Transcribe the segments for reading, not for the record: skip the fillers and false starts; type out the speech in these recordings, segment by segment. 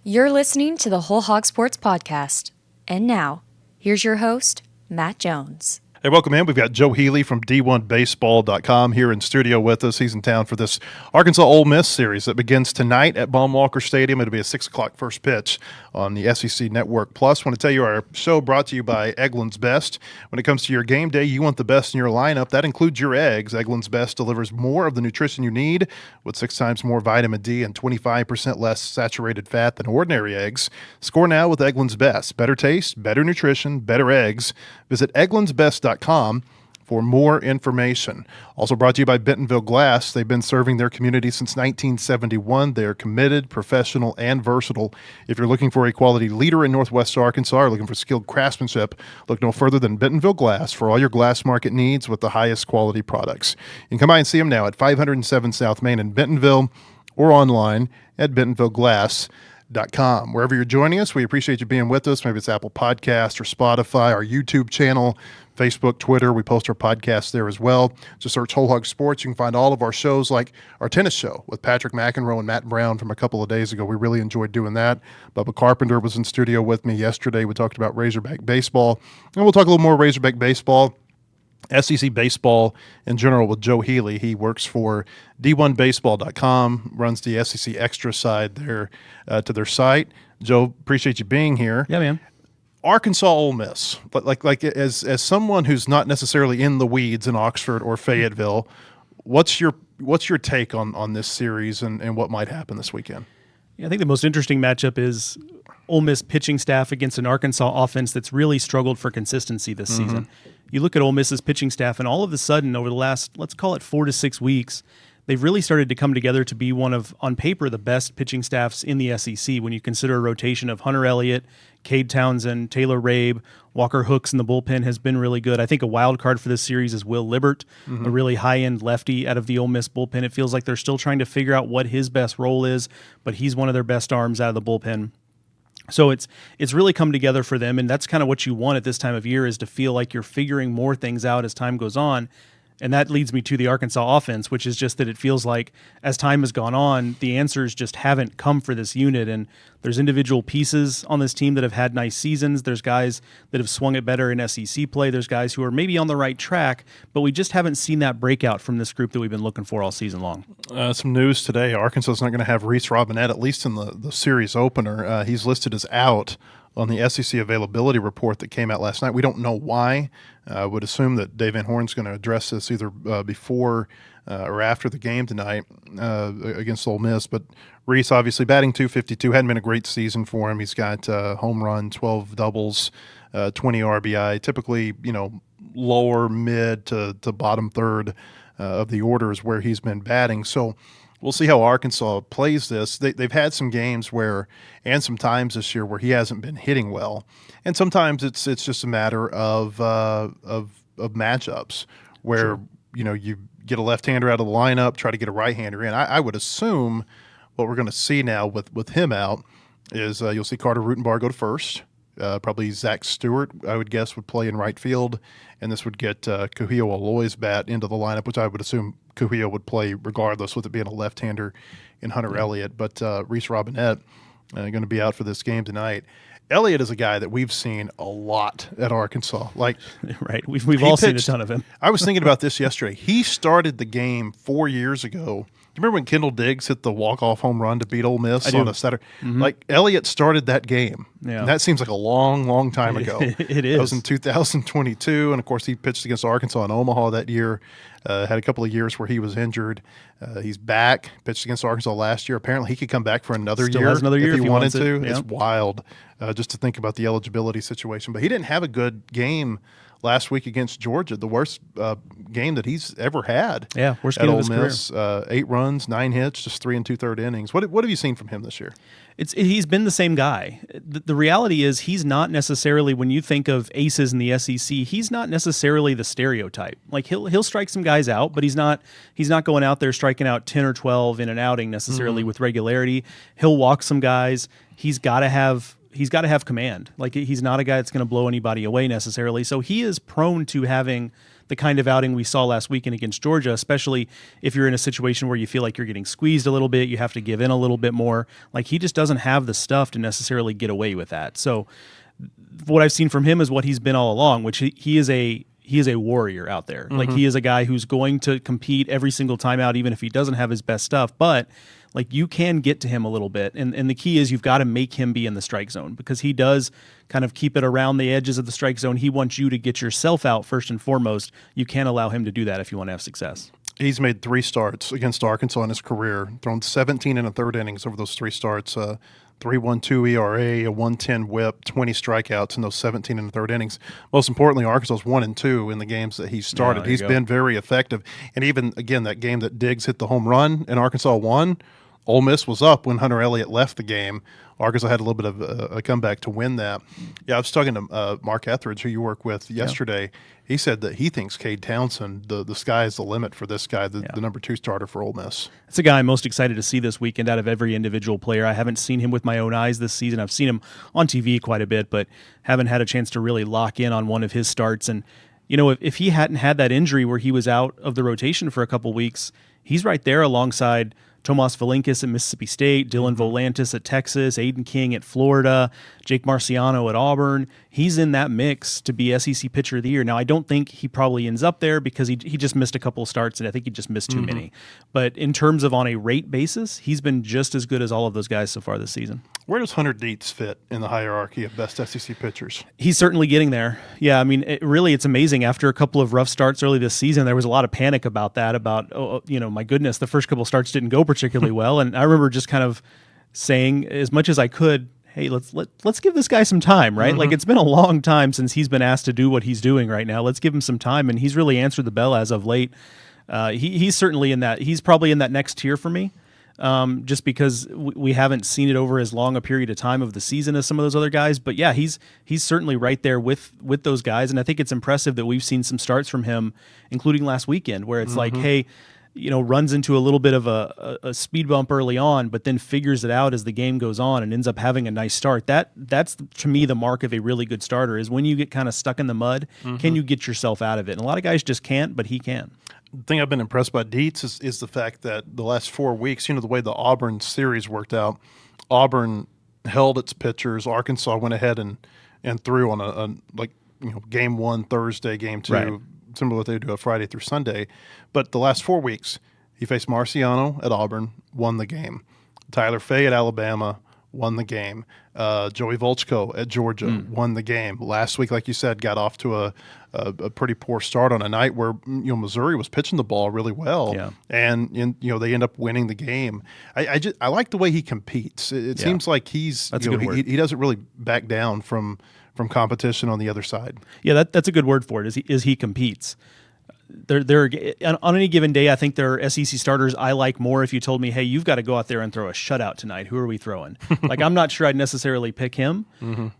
You're listening to the Whole Hog Sports Podcast. And now, here's your host, Matt Jones. Hey, welcome in. We've got Joe Healy from D1Baseball.com here in studio with us. He's in town for this Arkansas Ole Miss series that begins tonight at Baum-Walker Stadium. It'll be a 6 o'clock first pitch on the SEC Network Plus. I want to tell you our show brought to you by Eggland's Best. When it comes to your game day, you want the best in your lineup. That includes your eggs. Eggland's Best delivers more of the nutrition you need with 6 times more vitamin D and 25% less saturated fat than ordinary eggs. Score now with Eggland's Best. Better taste, better nutrition, better eggs. Visit egglandsbest.com for more information. Also brought to you by Bentonville Glass. They've been serving their community since 1971. They are committed, professional, and versatile. If you're looking for a quality leader in Northwest Arkansas or looking for skilled craftsmanship, look no further than Bentonville Glass for all your glass market needs with the highest quality products. You can come by and see them now at 507 South Main in Bentonville or online at bentonvilleglass.com. Wherever you're joining us, we appreciate you being with us. Maybe it's Apple Podcasts or Spotify, our YouTube channel, Facebook, Twitter. We post our podcasts there as well. Just search Whole Hog Sports. You can find all of our shows like our tennis show with Patrick McEnroe and Matt Brown from a couple of days ago. We really enjoyed doing that. Bubba Carpenter was in studio with me yesterday. We talked about Razorback baseball. And we'll talk a little more Razorback baseball, SEC baseball in general with Joe Healy. He works for D1Baseball.com, runs the SEC Extra side there to their site. Joe, appreciate you being here. Yeah, man. Arkansas Ole Miss, like as someone who's not necessarily in the weeds in Oxford or Fayetteville, what's your take on this series and what might happen this weekend? Yeah, I think the most interesting matchup is Ole Miss pitching staff against an Arkansas offense that's really struggled for consistency this season. You look at Ole Miss's pitching staff, and all of a sudden, over the last, let's call it 4 to 6 weeks, they've really started to come together to be one of, on paper, the best pitching staffs in the SEC when you consider a rotation of Hunter Elliott, Cade Townsend, Taylor Rabe, Walker Hooks in the bullpen has been really good. I think a wild card for this series is Will Libert, a really high-end lefty out of the Ole Miss bullpen. It feels like they're still trying to figure out what his best role is, but he's one of their best arms out of the bullpen. So it's really come together for them, and that's kind of what you want at this time of year, is to feel like you're figuring more things out as time goes on. And that leads me to the Arkansas offense, which is just that it feels like as time has gone on, the answers just haven't come for this unit. And there's individual pieces on this team that have had nice seasons. There's guys that have swung it better in SEC play. There's guys who are maybe on the right track, but we just haven't seen that breakout from this group that we've been looking for all season long. Some news today. Arkansas is not going to have Reese Robinette, at least in the series opener. He's listed as out on the SEC availability report that came out last night. We don't know why. I would assume that Dave Van Horn's going to address this either before or after the game tonight against Ole Miss. But Reese, obviously, batting .252, hadn't been a great season for him. He's got home run, 12 doubles, 20 RBI, typically, lower mid to bottom third of the order is where he's been batting. So we'll see how Arkansas plays this. They've had some games and some times this year where he hasn't been hitting well, and sometimes it's just a matter of matchups where you get a left-hander out of the lineup, try to get a right-hander in. I would assume what we're going to see now with him out is you'll see Carter Rutenbar go to first. Probably Zach Stewart, I would guess, would play in right field, and this would get Kuhio Aloy's bat into the lineup, which I would assume Kuhio would play regardless, with it being a left-hander in Hunter Elliott. But Reese Robinette going to be out for this game tonight. Elliott is a guy that we've seen a lot at Arkansas. Right, we've all seen a ton of him. I was thinking about this yesterday. He started the game 4 years ago. You remember when Kendall Diggs hit the walk-off home run to beat Ole Miss on a Saturday? Like, Elliott started that game. Yeah. And that seems like a long, long time ago. It is. That was in 2022, and, of course, he pitched against Arkansas in Omaha that year. Had a couple of years where he was injured. He's back, pitched against Arkansas last year. Apparently, he could come back for another year if he wanted to. Yeah. It's wild just to think about the eligibility situation. But he didn't have a good game last week against Georgia, the worst game that he's ever had. Yeah, worst game of his career. 8 runs, 9 hits, just 3 2/3 innings. What have you seen from him this year? He's been the same guy. The reality is he's not necessarily, when you think of aces in the SEC, he's not necessarily the stereotype. Like he'll strike some guys out, but he's not going out there striking out 10 or 12 in an outing necessarily with regularity. He'll walk some guys. He's got to have command. Like, he's not a guy that's going to blow anybody away necessarily. So he is prone to having the kind of outing we saw last weekend against Georgia, especially if you're in a situation where you feel like you're getting squeezed a little bit, you have to give in a little bit more. Like, he just doesn't have the stuff to necessarily get away with that. So what I've seen from him is what he's been all along, which he is a warrior out there. Like, he is a guy who's going to compete every single time out, even if he doesn't have his best stuff. But like, you can get to him a little bit. And the key is you've got to make him be in the strike zone, because he does kind of keep it around the edges of the strike zone. He wants you to get yourself out first and foremost. You can't allow him to do that if you want to have success. He's made 3 starts against Arkansas in his career, thrown 17 in the third innings over those 3 starts, 3.12 ERA, a 110 WHIP, 20 strikeouts in those 17 in the third innings. Most importantly, Arkansas's 1-2 in the games that he started. He's been very effective. And even, again, that game that Diggs hit the home run and Arkansas won, Ole Miss was up when Hunter Elliott left the game. Arkansas had a little bit of a comeback to win that. Yeah, I was talking to Mark Etheridge, who you work with yesterday. Yeah. He said that he thinks Cade Townsend, the sky is the limit for this guy, the number 2 starter for Ole Miss. It's a guy I'm most excited to see this weekend out of every individual player. I haven't seen him with my own eyes this season. I've seen him on TV quite a bit, but haven't had a chance to really lock in on one of his starts. And, you know, if he hadn't had that injury where he was out of the rotation for a couple weeks, he's right there alongside Tomas Valinkis at Mississippi State, Dylan Volantis at Texas, Aiden King at Florida, Jake Marciano at Auburn. He's in that mix to be SEC Pitcher of the Year. Now, I don't think he probably ends up there because he just missed a couple of starts, and I think he just missed too many. But in terms of on a rate basis, he's been just as good as all of those guys so far this season. Where does Hunter Dietz fit in the hierarchy of best SEC pitchers? He's certainly getting there. Yeah, I mean, it's amazing. After a couple of rough starts early this season, there was a lot of panic about that, my goodness, the first couple of starts didn't go particularly well. And I remember just kind of saying, as much as I could, hey, let's give this guy some time, right? Like, it's been a long time since he's been asked to do what he's doing right now. Let's give him some time, and he's really answered the bell as of late. He's certainly in that. He's probably in that next tier for me. Just because we haven't seen it over as long a period of time of the season as some of those other guys. But yeah, he's certainly right there with those guys. And I think it's impressive that we've seen some starts from him, including last weekend, where it's like, hey, runs into a little bit of a speed bump early on, but then figures it out as the game goes on and ends up having a nice start. That's to me the mark of a really good starter, is when you get kind of stuck in the mud, can you get yourself out of it? And a lot of guys just can't, but he can. The thing I've been impressed by Dietz is the fact that the last 4 weeks, the way the Auburn series worked out, Auburn held its pitchers. Arkansas went ahead and threw on game 1 Thursday, game 2, right, similar to what they do a Friday through Sunday. But the last 4 weeks, he faced Marciano at Auburn, won the game. Tyler Fay at Alabama, won the game. Joey Volchko at Georgia won the game. Last week, like you said, got off to a pretty poor start on a night where Missouri was pitching the ball really well, and they end up winning the game. I like the way he competes. It seems like he doesn't really back down from competition on the other side. Yeah, that's a good word for it. Is he competes. There on any given day, I think there are SEC starters I like more. If you told me, hey, you've got to go out there and throw a shutout tonight, who are we throwing? Like, I'm not sure I'd necessarily pick him,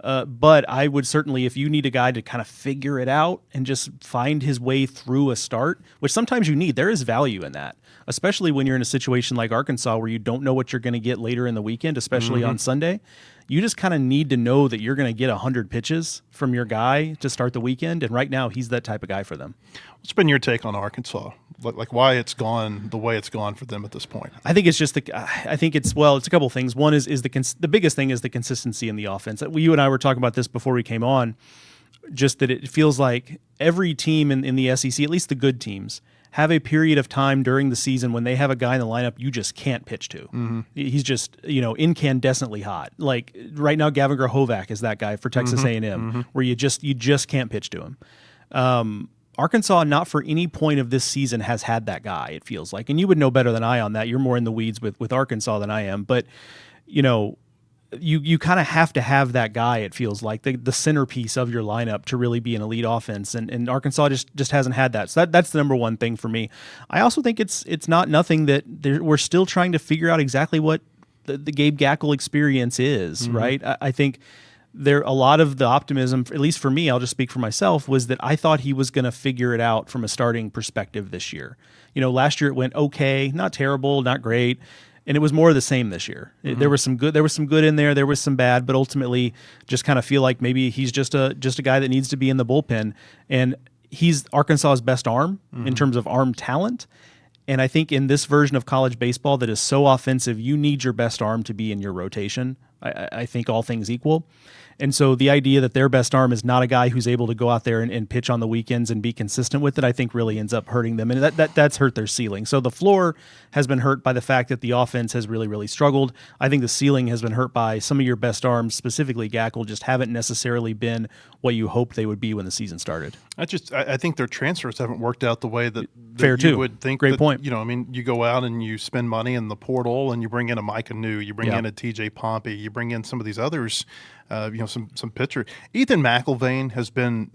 but I would certainly, if you need a guy to kind of figure it out and just find his way through a start, which sometimes you need, there is value in that, especially when you're in a situation like Arkansas where you don't know what you're going to get later in the weekend, especially on Sunday. You just kind of need to know that you're going to get 100 pitches from your guy to start the weekend, and right now he's that type of guy for them. What's been your take on Arkansas? Like why it's gone the way it's gone for them at this point? I think it's just it's a couple things. One is the biggest thing is the consistency in the offense. You and I were talking about this before we came on, just that it feels like every team in the SEC, at least the good teams, have a period of time during the season when they have a guy in the lineup you just can't pitch to. He's just, incandescently hot. Like right now, Gavin Grahovac is that guy for Texas A&M, where you just can't pitch to him. Arkansas, not for any point of this season, has had that guy, it feels like. And you would know better than I on that. You're more in the weeds with Arkansas than I am. But, you kind of have to have that guy, it feels like, the centerpiece of your lineup to really be an elite offense. And Arkansas just hasn't had that. So that's the number one thing for me. I also think it's not nothing that we're still trying to figure out exactly what the Gabe Gackle experience is, right? I think a lot of the optimism, at least for me, I'll just speak for myself, was that I thought he was going to figure it out from a starting perspective this year. Last year it went okay, not terrible, not great. And it was more of the same this year. There was some good in there. There was some bad, but ultimately, just kind of feel like maybe he's just a guy that needs to be in the bullpen. And he's Arkansas's best arm in terms of arm talent. And I think in this version of college baseball that is so offensive, you need your best arm to be in your rotation. I think all things equal. And so the idea that their best arm is not a guy who's able to go out there and pitch on the weekends and be consistent with it, I think really ends up hurting them. And that's hurt their ceiling. So the floor has been hurt by the fact that the offense has really, really struggled. I think the ceiling has been hurt by some of your best arms, specifically Gackle, just haven't necessarily been what you hoped they would be when the season started. I think their transfers haven't worked out the way that Fair you too. would think. Great point. You know, I mean, you go out and you spend money in the portal and you bring in a Micah New, you bring in a TJ Pompey, you bring in some of these others, some pitcher. Ethan McIlvain has been,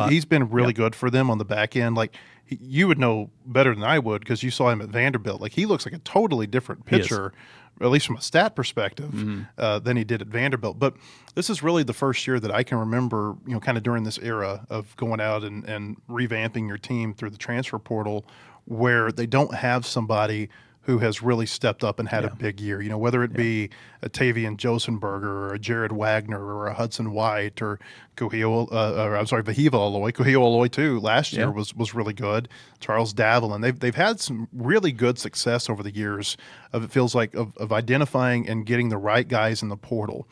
he's been really good for them on the back end. Like, you would know better than I would because you saw him at Vanderbilt. Like, he looks like a totally different pitcher, at least from a stat perspective, than he did at Vanderbilt. But this is really the first year that I can remember, kind of during this era of going out and revamping your team through the transfer portal, where they don't have somebody who has really stepped up and had a big year. Whether it be a Tavian Josenberger or a Jared Wagner or a Hudson White or Vahiva Aloy. Kuhio Aloy too last year was really good. Charles Davelin. They've had some really good success over the years of, it feels like, of identifying and getting the right guys in the portal.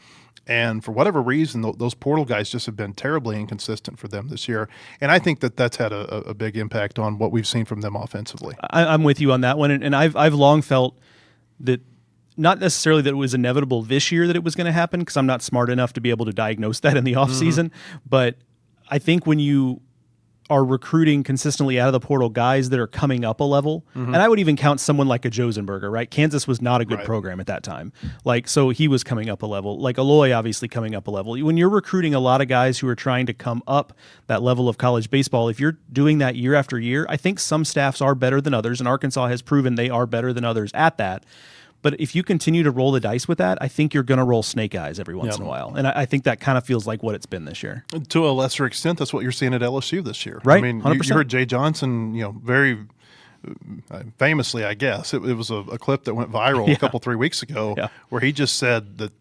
And for whatever reason, those portal guys just have been terribly inconsistent for them this year. And I think that that's had a big impact on what we've seen from them offensively. I'm with you on that one. And I've long felt that, not necessarily that it was inevitable this year that it was going to happen, because I'm not smart enough to be able to diagnose that in the offseason. But I think when you are recruiting consistently out of the portal guys that are coming up a level, and I would even count someone like a Josenberger, right? Kansas was not a good program at that time. So he was coming up a level. Like Aloy, obviously coming up a level. When you're recruiting a lot of guys who are trying to come up that level of college baseball, if you're doing that year after year, I think some staffs are better than others, and Arkansas has proven they are better than others at that. But if you continue to roll the dice with that, I think you're going to roll snake eyes every once in a while. And I think that kind of feels like what it's been this year. To a lesser extent, that's what you're seeing at LSU this year. Right, I mean, 100%. you heard Jay Johnson, very famously, I guess. It was a clip that went viral a couple, 3 weeks ago where he just said that,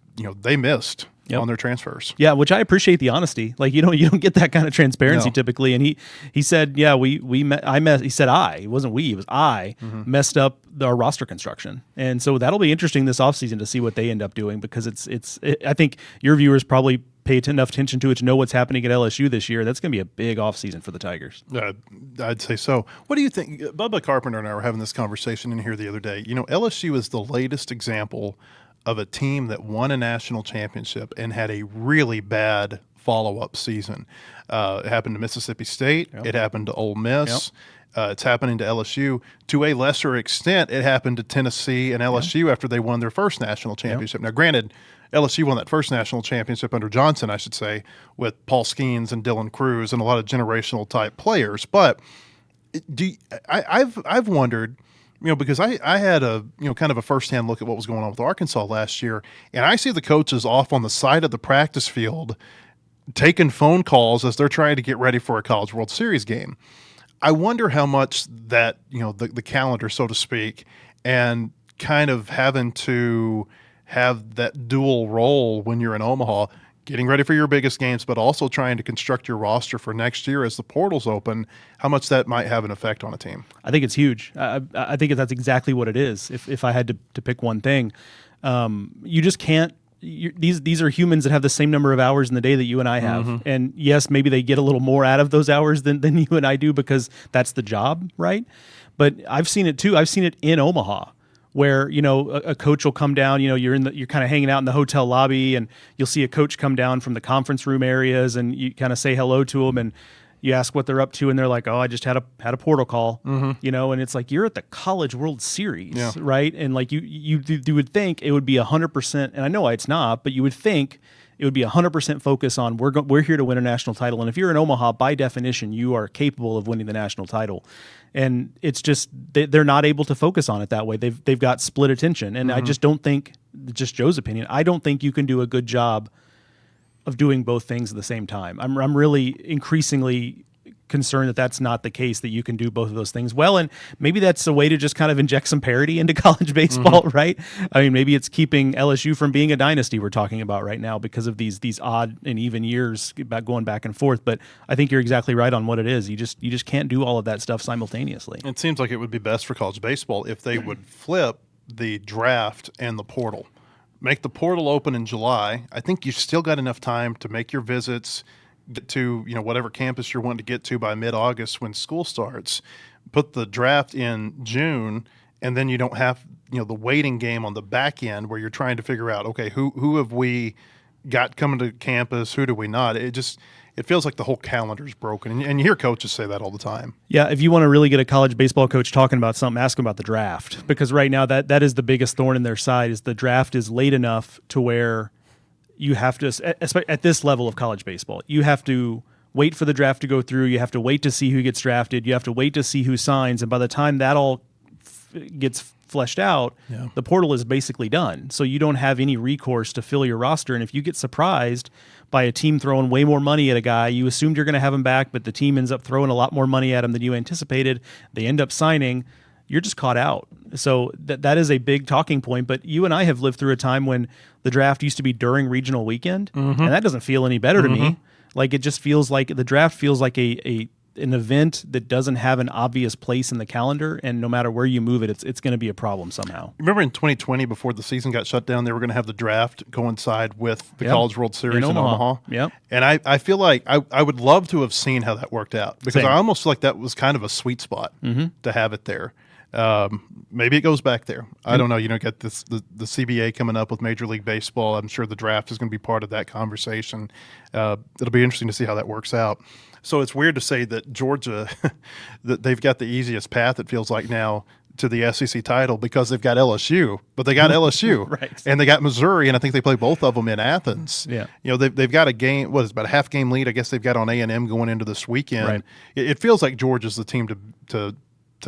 they missed on their transfers. Yeah, which I appreciate the honesty. Like, you don't get that kind of transparency typically. And he said, he said it wasn't we, it was I messed up our roster construction. And so that'll be interesting this offseason to see what they end up doing, because I think your viewers probably pay enough attention to it to know what's happening at LSU this year. That's going to be a big offseason for the Tigers. I'd say so. What do you think? Bubba Carpenter and I were having this conversation in here the other day. LSU is the latest example of a team that won a national championship and had a really bad follow-up season. It happened to Mississippi State. It happened to Ole Miss. It's happening to LSU. To a lesser extent, it happened to Tennessee and LSU after they won their first national championship. Now, granted, LSU won that first national championship under Johnson, I should say, with Paul Skeens and Dylan Cruz and a lot of generational type players. But I've wondered, because I had a kind of a firsthand look at what was going on with Arkansas last year, and I see the coaches off on the side of the practice field taking phone calls as they're trying to get ready for a College World Series game. I wonder how much that, the calendar, so to speak, and kind of having to have that dual role when you're in Omaha, getting ready for your biggest games, but also trying to construct your roster for next year as the portal's open, how much that might have an effect on a team. I think it's huge. I think that's exactly what it is. If I had to pick one thing, you just can't. These are humans that have the same number of hours in the day that you and I have. And yes, maybe they get a little more out of those hours than you and I do, because that's the job, right? But I've seen it too. I've seen it in Omaha, where a coach will come down. You're kind of hanging out in the hotel lobby, and you'll see a coach come down from the conference room areas, and you kind of say hello to them, and you ask what they're up to, and they're like, "Oh, I just had a portal call," and it's like, you're at the College World Series, right? And like you would think it would be 100%, and I know it's not, but you would think it would be 100% focus on we're here to win a national title, and if you're in Omaha, by definition, you are capable of winning the national title. And it's just they're not able to focus on it that way. They've got split attention, and I just don't think, just Joe's opinion, I don't think you can do a good job of doing both things at the same time. I'm really increasingly concerned that that's not the case, that you can do both of those things well. And maybe that's a way to just kind of inject some parity into college baseball, right? I mean, maybe it's keeping LSU from being a dynasty we're talking about right now because of these odd and even years going back and forth. But I think you're exactly right on what it is. You just can't do all of that stuff simultaneously. It seems like it would be best for college baseball if they would flip the draft and the portal. Make the portal open in July. I think you've still got enough time to make your visits, get to whatever campus you're wanting to get to by mid-August when school starts. Put the draft in June, and then you don't have the waiting game on the back end where you're trying to figure out, okay, who have we got coming to campus, who do we not? It feels like the whole calendar's broken, and you hear coaches say that all the time. Yeah, if you want to really get a college baseball coach talking about something, ask them about the draft, because right now that is the biggest thorn in their side. Is the draft is late enough to where you have to, at this level of college baseball, you have to wait for the draft to go through. You have to wait to see who gets drafted. You have to wait to see who signs, and by the time that all gets fleshed out, the portal is basically done. So you don't have any recourse to fill your roster. And if you get surprised by a team throwing way more money at a guy, you assumed you're going to have him back, but the team ends up throwing a lot more money at him than you anticipated. They end up signing. You're just caught out. So that is a big talking point. But you and I have lived through a time when the draft used to be during regional weekend, and that doesn't feel any better to me. Like, it just feels like the draft feels like an event that doesn't have an obvious place in the calendar, and no matter where you move it, it's going to be a problem somehow. Remember in 2020, before the season got shut down, they were going to have the draft coincide with the College World Series in Omaha. Yep. And I feel like I would love to have seen how that worked out, because Same. I almost feel like that was kind of a sweet spot to have it there. Maybe it goes back there. I don't know. Got the CBA coming up with Major League Baseball. I'm sure the draft is going to be part of that conversation. It'll be interesting to see how that works out. So it's weird to say that Georgia, that they've got the easiest path, it feels like now, to the SEC title, because they've got LSU, but they got LSU, Right. And they got Missouri, and I think they play both of them in Athens. Yeah. They've got a game. What is it, about a half game lead? I guess they've got on A&M going into this weekend. Right. It feels like Georgia's the team to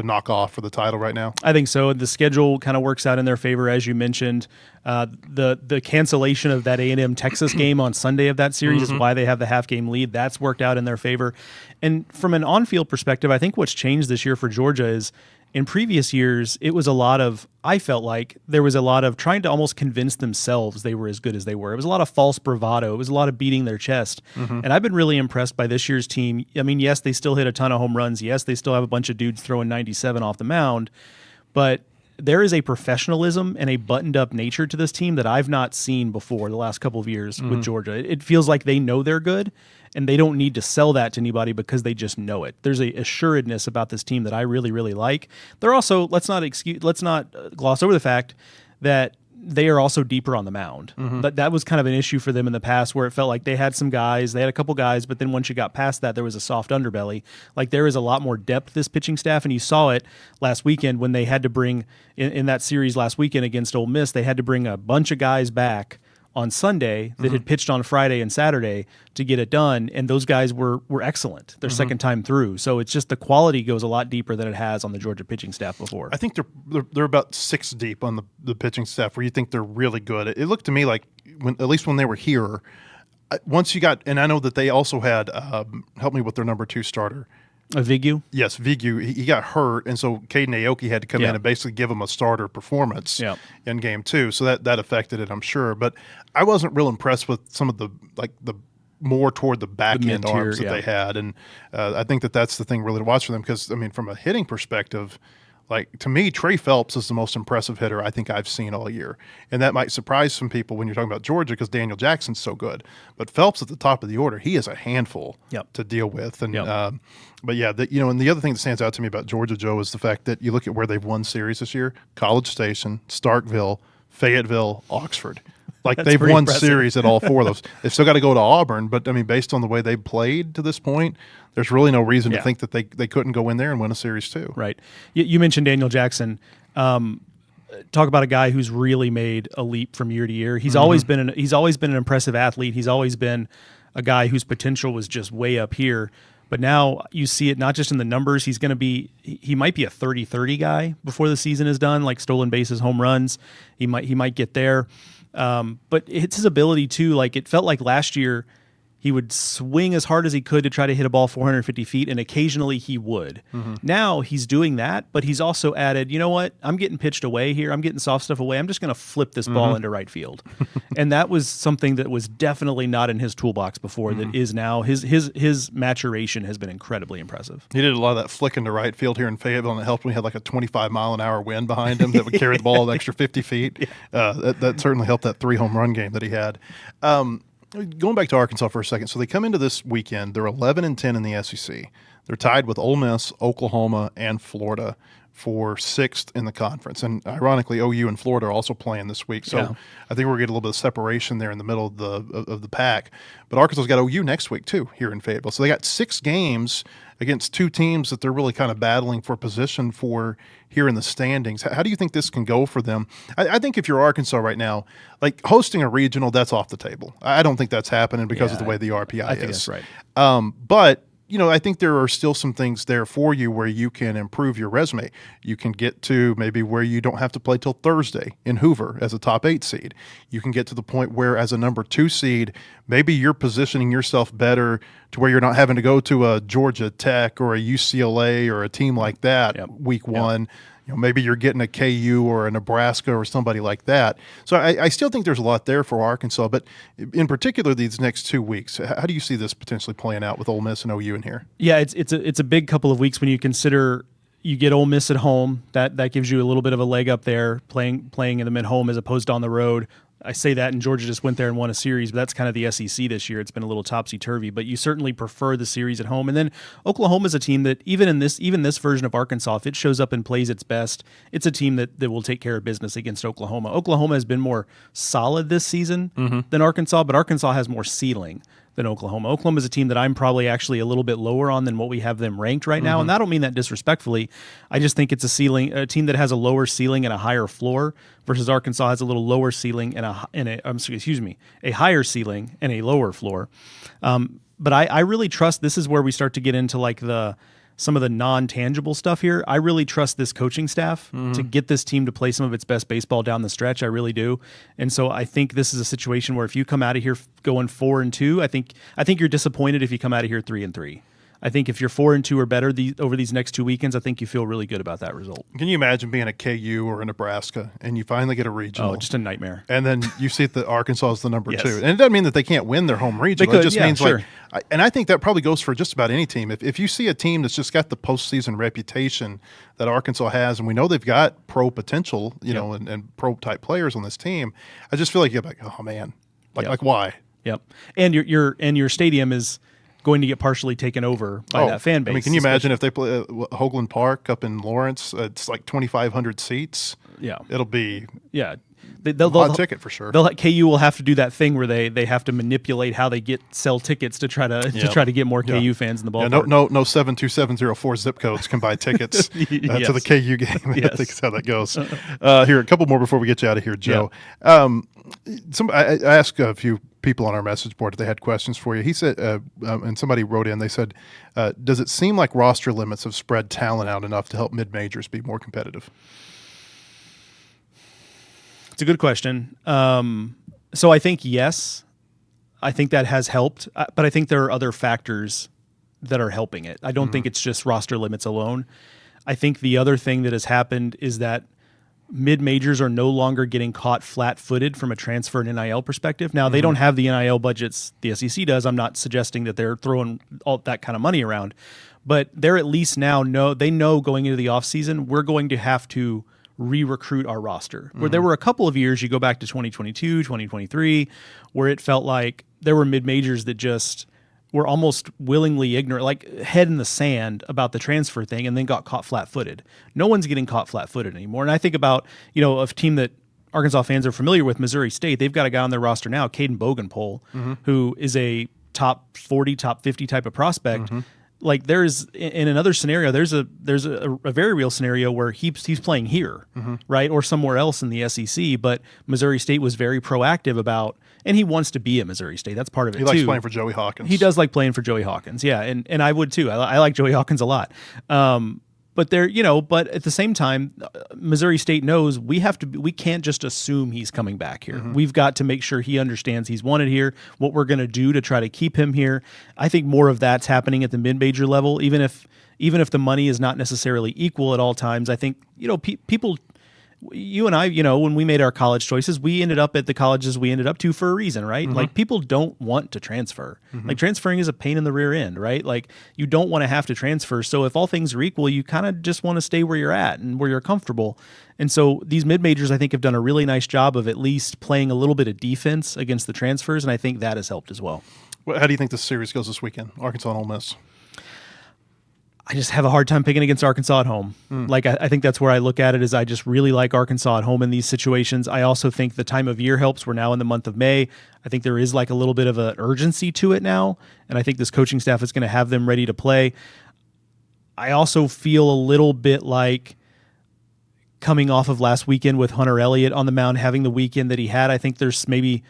knock off for the title right now. I think so. The schedule kind of works out in their favor, as you mentioned. The cancellation of that A&M Texas game on Sunday of that series is why they have the half-game lead. That's worked out in their favor. And from an on-field perspective, I think what's changed this year for Georgia is, in previous years, it was I felt like there was a lot of trying to almost convince themselves they were as good as they were. It was a lot of false bravado. It was a lot of beating their chest. And I've been really impressed by this year's team. I mean, yes, they still hit a ton of home runs. Yes, they still have a bunch of dudes throwing 97 off the mound. But there is a professionalism and a buttoned-up nature to this team that I've not seen before the last couple of years with Georgia. It feels like they know they're good, and they don't need to sell that to anybody because they just know it. There's a assuredness about this team that I really, really like. They're also, let's not gloss over the fact that they are also deeper on the mound. But that was kind of an issue for them in the past, where it felt like they had a couple guys, but then once you got past that, there was a soft underbelly. Like, there is a lot more depth this pitching staff, and you saw it last weekend when they had to bring, in that series last weekend against Ole Miss, they had to bring a bunch of guys back on Sunday that had pitched on Friday and Saturday to get it done, and those guys were excellent their second time through. So it's just the quality goes a lot deeper than it has on the Georgia pitching staff before. I think they're about 6 deep on the pitching staff, where you think they're really good. It looked to me like, at least when they were here, once you got, and I know that they also had, help me with their number 2 starter. Vigu? Yes, Vigu. He got hurt, and so Caden Aoki had to come in and basically give him a starter performance in game 2. So that affected it, I'm sure. But I wasn't real impressed with some of the more toward the back end arms that they had, and I think that's the thing really to watch for them, because, I mean, from a hitting perspective, like, to me, Trey Phelps is the most impressive hitter I think I've seen all year. And that might surprise some people when you're talking about Georgia, because Daniel Jackson's so good. But Phelps at the top of the order, he is a handful to deal with. And but yeah, and the other thing that stands out to me about Georgia, Joe, is the fact that you look at where they've won series this year: College Station, Starkville, Fayetteville, Oxford. Like, they've won series at all 4 of those. They've still got to go to Auburn, but, I mean, based on the way they've played to this point, there's really no reason to think that they couldn't go in there and win a series too. Right. You mentioned Daniel Jackson. Talk about a guy who's really made a leap from year to year. He's always been an impressive athlete. He's always been a guy whose potential was just way up here. But now you see it not just in the numbers. He might be a 30-30 guy before the season is done, like stolen bases, home runs. He might get there. But it's his ability too. Like, it felt like last year He would swing as hard as he could to try to hit a ball 450 feet, and occasionally he would. Now he's doing that, but he's also added, you know what? I'm getting pitched away here. I'm getting soft stuff away. I'm just going to flip this ball into right field. And that was something that was definitely not in his toolbox before that is now. His maturation has been incredibly impressive. He did a lot of that flick into right field here in Fayetteville, and it helped when he had like a 25-mile-an-hour wind behind him that would carry the ball an extra 50 feet. That certainly helped that 3 home run game that he had. Going back to Arkansas for a second, so they come into this weekend. They're 11-10 in the SEC. They're tied with Ole Miss, Oklahoma, and Florida for 6th in the conference. And ironically, OU and Florida are also playing this week. So I think we're getting a little bit of separation there in the middle of the pack. But Arkansas's got OU next week too here in Fayetteville. So they got 6 games against 2 teams that they're really kind of battling for position for here in the standings. How do you think this can go for them? I think if you're Arkansas right now, like hosting a regional, that's off the table. I don't think that's happening because of the way the RPI I think is. that's right. But I think there are still some things there for you where you can improve your resume. You can get to maybe where you don't have to play till Thursday in Hoover as a top 8 seed. You can get to the point where as a number 2 seed, maybe you're positioning yourself better to where you're not having to go to a Georgia Tech or a UCLA or a team like that week 1. Maybe you're getting a KU or a Nebraska or somebody like that. So I still think there's a lot there for Arkansas, but in particular these next 2 weeks, how do you see this potentially playing out with Ole Miss and OU in here? Yeah, it's a big couple of weeks when you consider you get Ole Miss at home. That gives you a little bit of a leg up there playing in them at home as opposed to on the road. I say that, and Georgia just went there and won a series, but that's kind of the SEC this year. It's been a little topsy-turvy, but you certainly prefer the series at home. And then Oklahoma is a team that even this version of Arkansas, if it shows up and plays its best, it's a team that will take care of business against Oklahoma. Oklahoma has been more solid this season than Arkansas, but Arkansas has more ceiling than Oklahoma. Oklahoma is a team that I'm probably actually a little bit lower on than what we have them ranked right now, and I don't mean that disrespectfully. I just think it's a team that has a lower ceiling and a higher floor versus Arkansas has a little lower ceiling and a higher ceiling and a lower floor. But I really trust this is where we start to get into like some of the non-tangible stuff here. I really trust this coaching staff to get this team to play some of its best baseball down the stretch. I really do. And so I think this is a situation where if you come out of here going 4-2, I think you're disappointed if you come out of here 3-3. I think if you're 4-2 or better over these next 2 weekends, I think you feel really good about that result. Can you imagine being a KU or a Nebraska and you finally get a regional? Oh, just a nightmare. And then you see that Arkansas is the number 2. And it doesn't mean that they can't win their home regional. It just means and I think that probably goes for just about any team. If you see a team that's just got the postseason reputation that Arkansas has, and we know they've got pro potential, and pro type players on this team, I just feel like you're like, oh man, like why? Yep. And your stadium is going to get partially taken over by that fan base. I mean, can you imagine if they play Hoagland Park up in Lawrence? It's like 2,500 seats. Yeah. It'll be they'll hot ticket for sure. KU will have to do that thing where they have to manipulate how they sell tickets to try to get more KU fans in the ballpark. No 72704 zip codes can buy tickets to the KU game. I think that's how that goes. Here, a couple more before we get you out of here, Joe. I asked a few people on our message board if they had questions for you. He said, and somebody wrote in, they said, does it seem like roster limits have spread talent out enough to help mid-majors be more competitive? It's a good question. So I think yes. I think that has helped, but I think there are other factors that are helping it. I don't think it's just roster limits alone. I think the other thing that has happened is that mid-majors are no longer getting caught flat-footed from a transfer and NIL perspective. Now, they don't have the NIL budgets the SEC does. I'm not suggesting that they're throwing all that kind of money around, but they're at least now know going into the offseason, we're going to have to re-recruit our roster. Where there were a couple of years, you go back to 2022, 2023, where it felt like there were mid-majors that just were almost willingly ignorant, like head in the sand about the transfer thing, and then got caught flat-footed. No one's getting caught flat-footed anymore. And I think about, a team that Arkansas fans are familiar with, Missouri State. They've got a guy on their roster now, Caden Bogenpole, who is a top 40, top 50 type of prospect. Like there's in another scenario, there's a very real scenario where he's playing here, right, or somewhere else in the SEC. But Missouri State was very proactive about, and he wants to be at Missouri State. That's part of it too. He likes playing for Joey Hawkins. He does like playing for Joey Hawkins, yeah, and I would too. I like Joey Hawkins a lot. But But but at the same time, Missouri State knows we can't just assume he's coming back here. We've got to make sure he understands he's wanted here, what we're going to do to try to keep him here. I think more of that's happening at the mid-major level, even if the money is not necessarily equal at all times. I think, people, you and I, when we made our college choices, we ended up at the colleges we ended up to for a reason, right? Like, people don't want to transfer. Like, transferring is a pain in the rear end, right? Like, you don't want to have to transfer. So if all things are equal, you kind of just want to stay where you're at and where you're comfortable. And so these mid-majors, I think, have done a really nice job of at least playing a little bit of defense against the transfers, and I think that has helped as well. How do you think this series goes this weekend, Arkansas and Ole Miss? I just have a hard time picking against Arkansas at home. Like, I think that's where I look at it, is I just really like Arkansas at home in these situations. I also think the time of year helps. We're now in the month of May. I think there is like a little bit of an urgency to it now, and I think this coaching staff is going to have them ready to play. I also feel a little bit like coming off of last weekend with Hunter Elliott on the mound, having the weekend that he had. I think there's maybe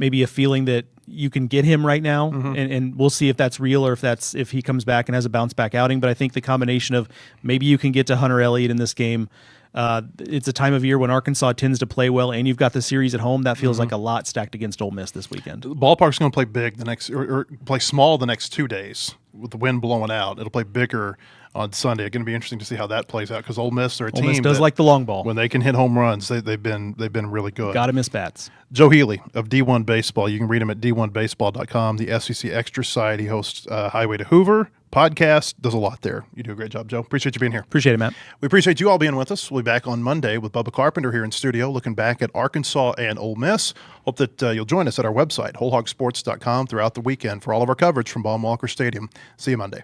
a feeling that you can get him right now, and we'll see if that's real or if he comes back and has a bounce back outing. But I think the combination of maybe you can get to Hunter Elliott in this game. It's a time of year when Arkansas tends to play well, and you've got the series at home. That feels like a lot stacked against Ole Miss this weekend. The ballpark's going to play big or play small the next 2 days with the wind blowing out. It'll play bigger on Sunday. It's going to be interesting to see how that plays out, because Ole Miss, they're a team. Ole Miss does like the long ball. When they can hit home runs, they've been really good. Got to miss bats. Joe Healy of D1Baseball. You can read him at D1Baseball.com, the SEC Extra site. He hosts Highway to Hoover podcast, does a lot there. You do a great job, Joe. Appreciate you being here. Appreciate it, Matt. We appreciate you all being with us. We'll be back on Monday with Bubba Carpenter here in studio, looking back at Arkansas and Ole Miss. Hope that you'll join us at our website, wholehogsports.com, throughout the weekend for all of our coverage from Baum-Walker Stadium. See you Monday.